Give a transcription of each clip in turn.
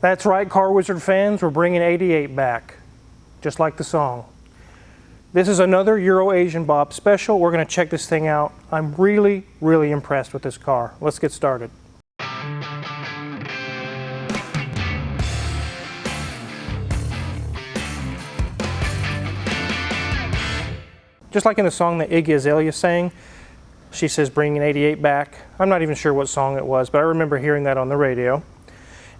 That's right, Car Wizard fans, we're bringing 88 back, just like the song. This is another EuroAsian Bob special. We're going to check this thing out. I'm really, really impressed with this car. Let's get started. Just like in the song that Iggy Azalea sang, she says bringing 88 back. I'm not even sure what song it was, but I remember hearing that on the radio.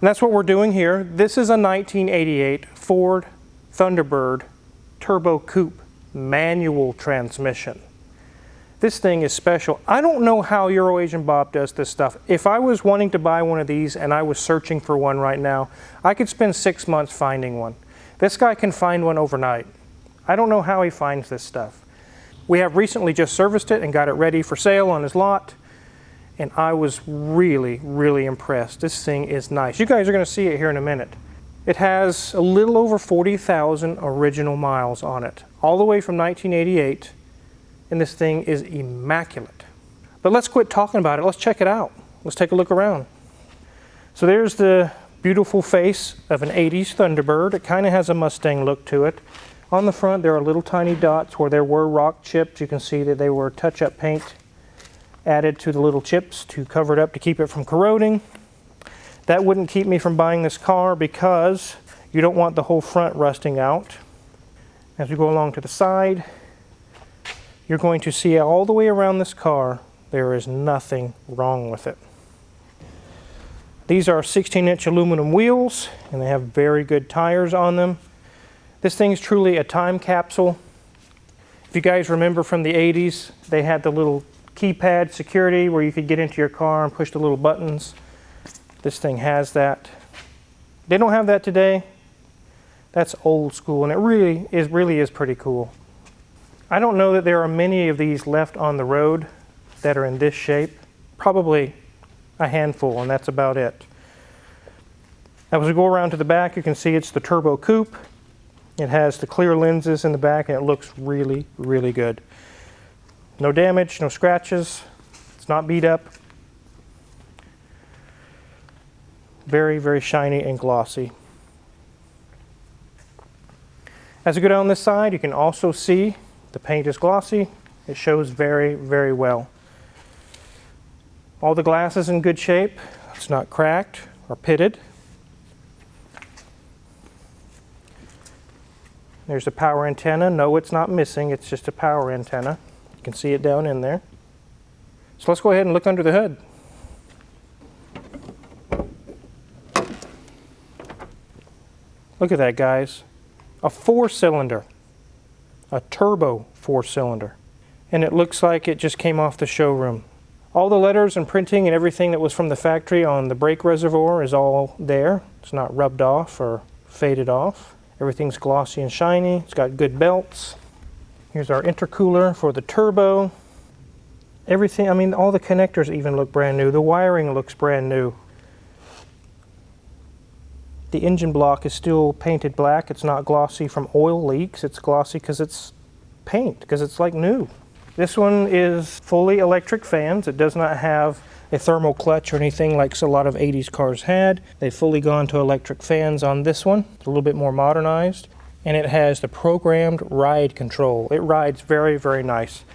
And that's what we're doing here. This is a 1988 Ford Thunderbird Turbo Coupe manual transmission. This thing is special. I don't know how EuroAsian Bob does this stuff. If I was wanting to buy one of these and I was searching for one right now, I could spend 6 months finding one. This guy can find one overnight. I don't know how he finds this stuff. We have recently just serviced it and got it ready for sale on his lot. And I was really, really impressed. This thing is nice. You guys are going to see it here in a minute. It has a little over 40,000 original miles on it, all the way from 1988, and this thing is immaculate. But let's quit talking about it. Let's check it out. Let's take a look around. So there's the beautiful face of an 80s Thunderbird. It kind of has a Mustang look to it. On the front, there are little tiny dots where there were rock chips. You can see that they were touch-up paint added to the little chips to cover it up to keep it from corroding. That wouldn't keep me from buying this car because you don't want the whole front rusting out. As we go along to the side, you're going to see all the way around this car, there is nothing wrong with it. These are 16-inch aluminum wheels, and they have very good tires on them. This thing's truly a time capsule. If you guys remember from the 80s, they had the little keypad security where you could get into your car and push the little buttons. This thing has that. They don't have that today. That's old school, and it really is pretty cool. I don't know that there are many of these left on the road that are in this shape. Probably a handful, and that's about it. Now, as we go around to the back, you can see it's the Turbo Coupe. It has the clear lenses in the back, and it looks really, really good. No damage, no scratches. It's not beat up. Very, very shiny and glossy. As we go down this side, you can also see the paint is glossy. It shows very, very well. All the glass is in good shape. It's not cracked or pitted. There's a power antenna. No, it's not missing. It's just a power antenna. You can see it down in there. So let's go ahead and look under the hood. Look at that, guys. A 4-cylinder. A turbo 4-cylinder. And it looks like it just came off the showroom. All the letters and printing and everything that was from the factory on the brake reservoir is all there. It's not rubbed off or faded off. Everything's glossy and shiny. It's got good belts. Here's our intercooler for the turbo. Everything, I mean, all the connectors even look brand new. The wiring looks brand new. The engine block is still painted black. It's not glossy from oil leaks. It's glossy because it's paint, because it's like new. This one is fully electric fans. It does not have a thermal clutch or anything like a lot of 80s cars had. They've fully gone to electric fans on this one. It's a little bit more modernized. And it has the programmed ride control. It rides very, very nice.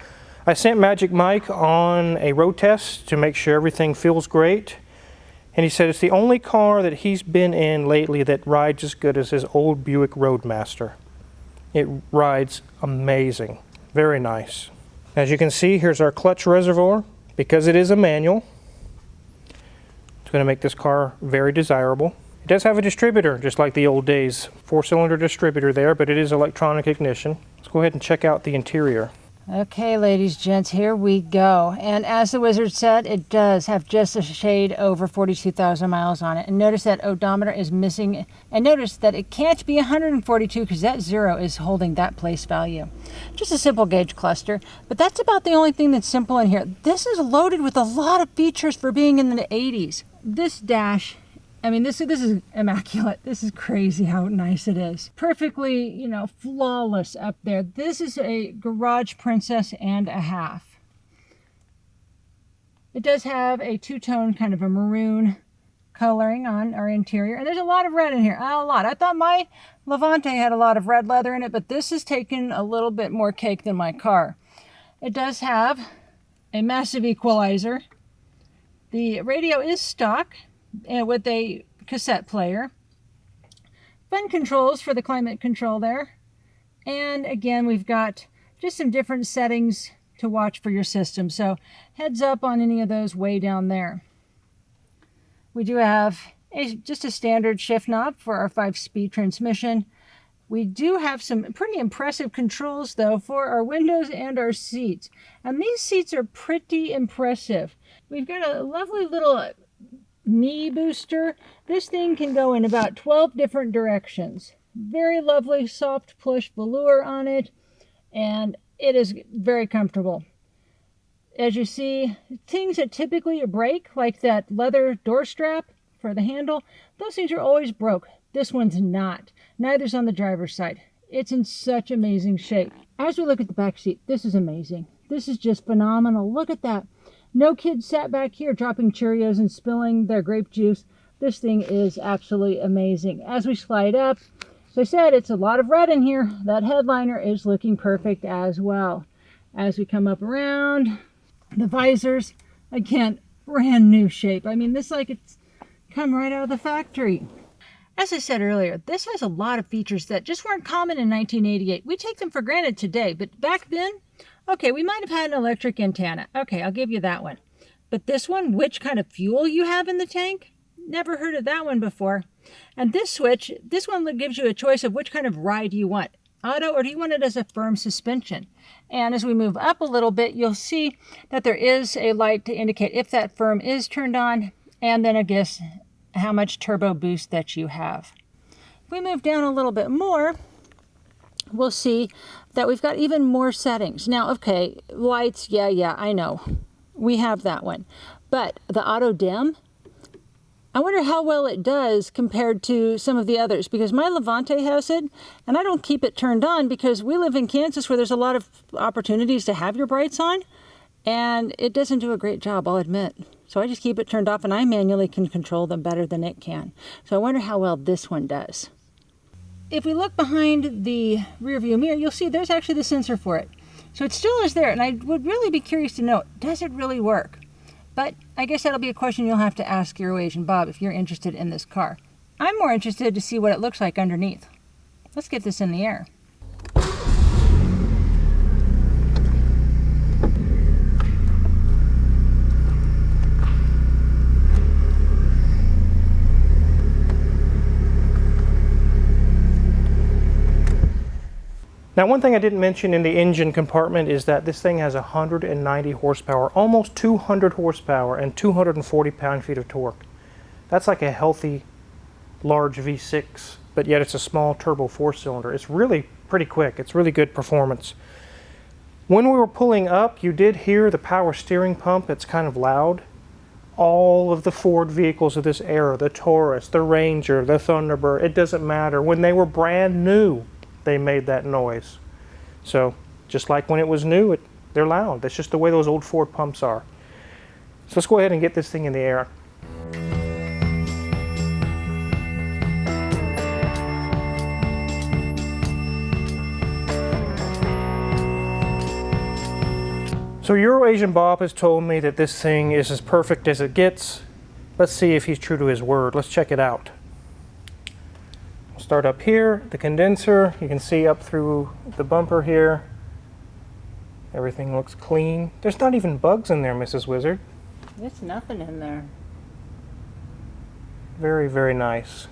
I sent Magic Mike on a road test to make sure everything feels great. And he said it's the only car that he's been in lately that rides as good as his old Buick Roadmaster. It rides amazing. Very nice. As you can see, here's our clutch reservoir. Because it is a manual, it's going to make this car very desirable. It does have a distributor, just like the old days. 4-cylinder distributor there, but it is electronic ignition. Let's go ahead and check out the interior. Okay, ladies, gents, here we go. And as the wizard said, it does have just a shade over 42,000 miles on it. And notice that odometer is missing. And notice that it can't be 142 because that 0 is holding that place value. Just a simple gauge cluster. But that's about the only thing that's simple in here. This is loaded with a lot of features for being in the 80s. This dash, I mean, this is immaculate. This is crazy how nice it is. Perfectly, you know, flawless up there. This is a garage princess and a half. It does have a two-tone kind of a maroon coloring on our interior. And there's a lot of red in here, a lot. I thought my Levante had a lot of red leather in it, but this has taken a little bit more cake than my car. It does have a massive equalizer. The radio is stock with a cassette player. Fun controls for the climate control there. And again, we've got just some different settings to watch for your system. So heads up on any of those way down there. We do have just a standard shift knob for our 5-speed transmission. We do have some pretty impressive controls though for our windows and our seats. And these seats are pretty impressive. We've got a lovely little knee booster. This thing can go in about 12 different directions. Very lovely soft plush velour on it, and it is very comfortable. As you see, things that typically break, like that leather door strap for the handle, those things are always broke. This one's not. Neither's on the driver's side. It's in such amazing shape. As we look at the back seat, this is amazing. This is just phenomenal. Look at that. No kids sat back here dropping Cheerios and spilling their grape juice. This thing is absolutely amazing. As we slide up, as I said, it's a lot of red in here. That headliner is looking perfect as well. As we come up around, the visors, again, brand new shape. I mean, this like it's come right out of the factory. As I said earlier, this has a lot of features that just weren't common in 1988. We take them for granted today, but back then, okay, we might have had an electric antenna. Okay, I'll give you that one. But this one, which kind of fuel you have in the tank? Never heard of that one before. And this switch, this one gives you a choice of which kind of ride you want. Auto, or do you want it as a firm suspension? And as we move up a little bit, you'll see that there is a light to indicate if that firm is turned on, and then I guess how much turbo boost that you have. If we move down a little bit more, we'll see that we've got even more settings. Now, okay, lights, yeah, I know. We have that one. But the auto dim, I wonder how well it does compared to some of the others, because my Levante has it, and I don't keep it turned on because we live in Kansas where there's a lot of opportunities to have your brights on, and it doesn't do a great job, I'll admit. So I just keep it turned off, and I manually can control them better than it can. So I wonder how well this one does. If we look behind the rear view mirror, you'll see there's actually the sensor for it. So it still is there, and I would really be curious to know, does it really work? But I guess that'll be a question you'll have to ask EuroAsian Bob if you're interested in this car. I'm more interested to see what it looks like underneath. Let's get this in the air. Now, one thing I didn't mention in the engine compartment is that this thing has 190 horsepower, almost 200 horsepower, and 240 pound-feet of torque. That's like a healthy, large V6, but yet it's a small turbo 4-cylinder. It's really pretty quick. It's really good performance. When we were pulling up, you did hear the power steering pump. It's kind of loud. All of the Ford vehicles of this era, the Taurus, the Ranger, the Thunderbird, it doesn't matter. When they were brand new, they made that noise. So just like when it was new, they're loud. That's just the way those old Ford pumps are. So let's go ahead and get this thing in the air. So EuroAsian Bob has told me that this thing is as perfect as it gets. Let's see if he's true to his word. Let's check it out. Start up here, the condenser. You can see up through the bumper here. Everything looks clean. There's not even bugs in there, Mrs. Wizard. There's nothing in there. Very, very nice.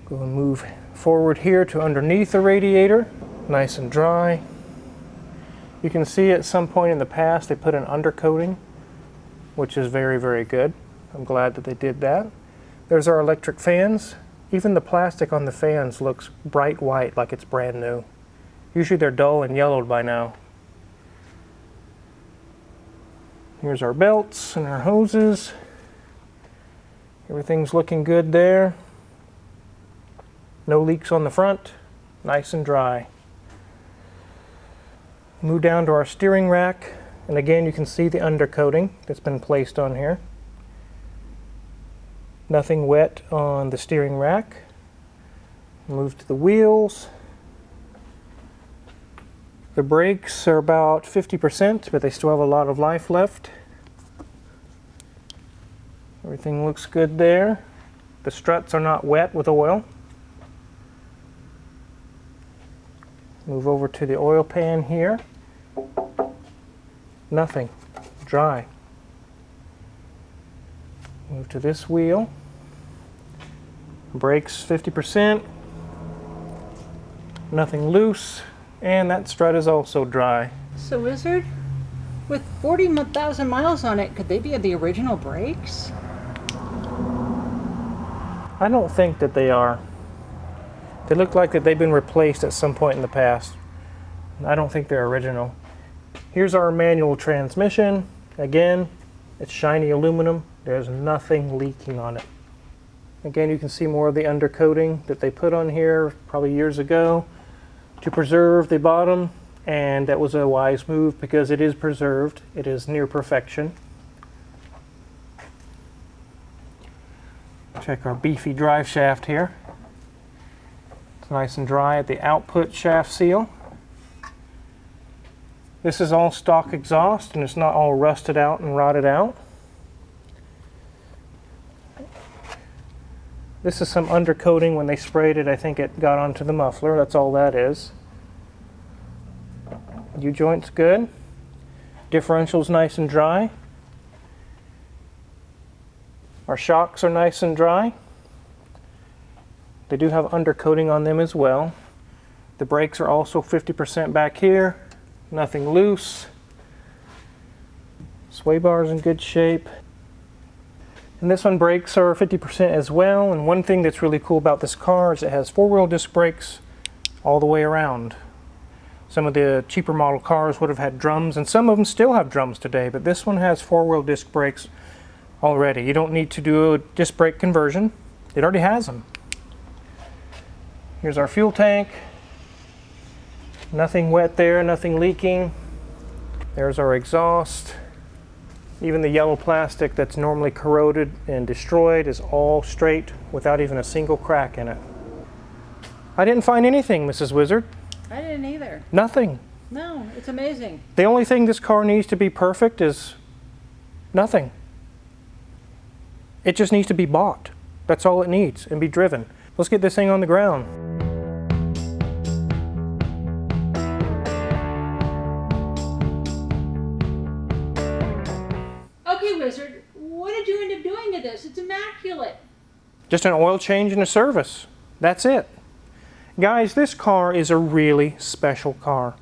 Go and move forward here to underneath the radiator. Nice and dry. You can see at some point in the past they put an undercoating, which is very, very good. I'm glad that they did that. There's our electric fans. Even the plastic on the fans looks bright white, like it's brand new. Usually they're dull and yellowed by now. Here's our belts and our hoses. Everything's looking good there. No leaks on the front. Nice and dry. Move down to our steering rack. And again, you can see the undercoating that's been placed on here. Nothing wet on the steering rack. Move to the wheels. The brakes are about 50%, but they still have a lot of life left. Everything looks good there. The struts are not wet with oil. Move over to the oil pan here. Nothing. Dry. Move to this wheel. Brakes 50%. Nothing loose. And that strut is also dry. So Wizard, with 40,000 miles on it, could they be the original brakes? I don't think that they are. They look like that they've been replaced at some point in the past. I don't think they're original. Here's our manual transmission. Again, it's shiny aluminum. There's nothing leaking on it. Again, you can see more of the undercoating that they put on here probably years ago to preserve the bottom, and that was a wise move because it is preserved. It is near perfection. Check our beefy drive shaft here. It's nice and dry at the output shaft seal. This is all stock exhaust and it's not all rusted out and rotted out. This is some undercoating when they sprayed it. I think it got onto the muffler. That's all that is. U-joint's good. Differential's nice and dry. Our shocks are nice and dry. They do have undercoating on them as well. The brakes are also 50% back here. Nothing loose. Sway bar's in good shape. And this one brakes are 50% as well. And one thing that's really cool about this car is it has four-wheel disc brakes all the way around. Some of the cheaper model cars would have had drums, and some of them still have drums today, but this one has four-wheel disc brakes already. You don't need to do a disc brake conversion. It already has them. Here's our fuel tank. Nothing wet there, nothing leaking. There's our exhaust. Even the yellow plastic that's normally corroded and destroyed is all straight without even a single crack in it. I didn't find anything, Mrs. Wizard. I didn't either. Nothing. No, it's amazing. The only thing this car needs to be perfect is nothing. It just needs to be bought. That's all it needs, and be driven. Let's get this thing on the ground. Okay, Wizard, what did you end up doing to this? It's immaculate. Just an oil change and a service. That's it. Guys, this car is a really special car.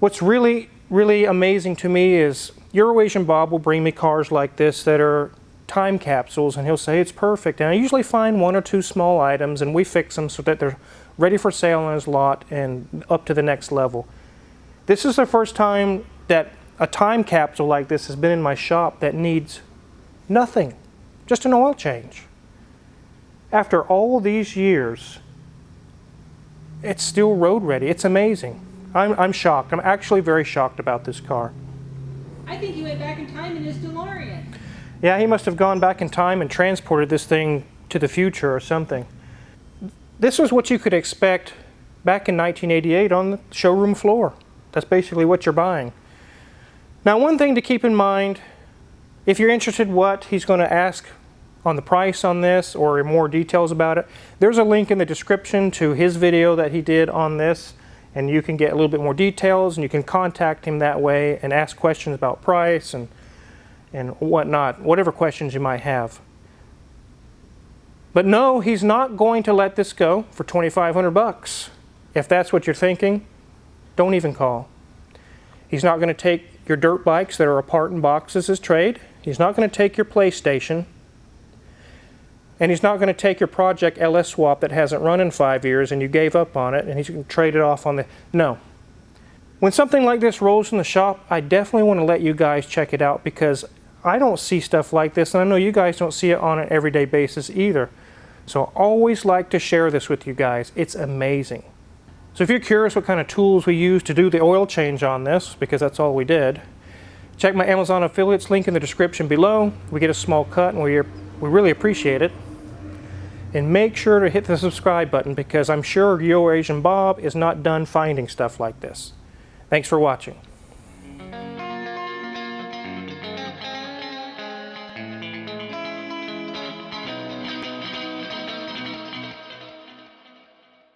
What's really amazing to me is EuroAsian Bob will bring me cars like this that are time capsules, and he'll say it's perfect. And I usually find one or two small items and we fix them so that they're ready for sale on his lot and up to the next level. This is the first time that a time capsule like this has been in my shop that needs nothing, just an oil change. After all these years, it's still road ready. It's amazing. I'm shocked. I'm actually very shocked about this car. I think he went back in time in his DeLorean. Yeah, he must have gone back in time and transported this thing to the future or something. This was what you could expect back in 1988 on the showroom floor. That's basically what you're buying. Now, one thing to keep in mind, if you're interested what he's going to ask on the price on this or more details about it, there's a link in the description to his video that he did on this, and you can get a little bit more details, and you can contact him that way and ask questions about price and whatnot, whatever questions you might have. But no, he's not going to let this go for $2,500. If that's what you're thinking, don't even call. He's not going to take your dirt bikes that are apart in boxes as trade. He's not going to take your PlayStation. And he's not going to take your Project LS swap that hasn't run in 5 years and you gave up on it and he's going to trade it off on the... No. When something like this rolls in the shop, I definitely want to let you guys check it out because I don't see stuff like this, and I know you guys don't see it on an everyday basis either. So I always like to share this with you guys. It's amazing. So if you're curious what kind of tools we use to do the oil change on this, because that's all we did, check my Amazon affiliates link in the description below. We get a small cut and we're We really appreciate it. And make sure to hit the subscribe button because I'm sure EuroAsian Bob is not done finding stuff like this. Thanks for watching.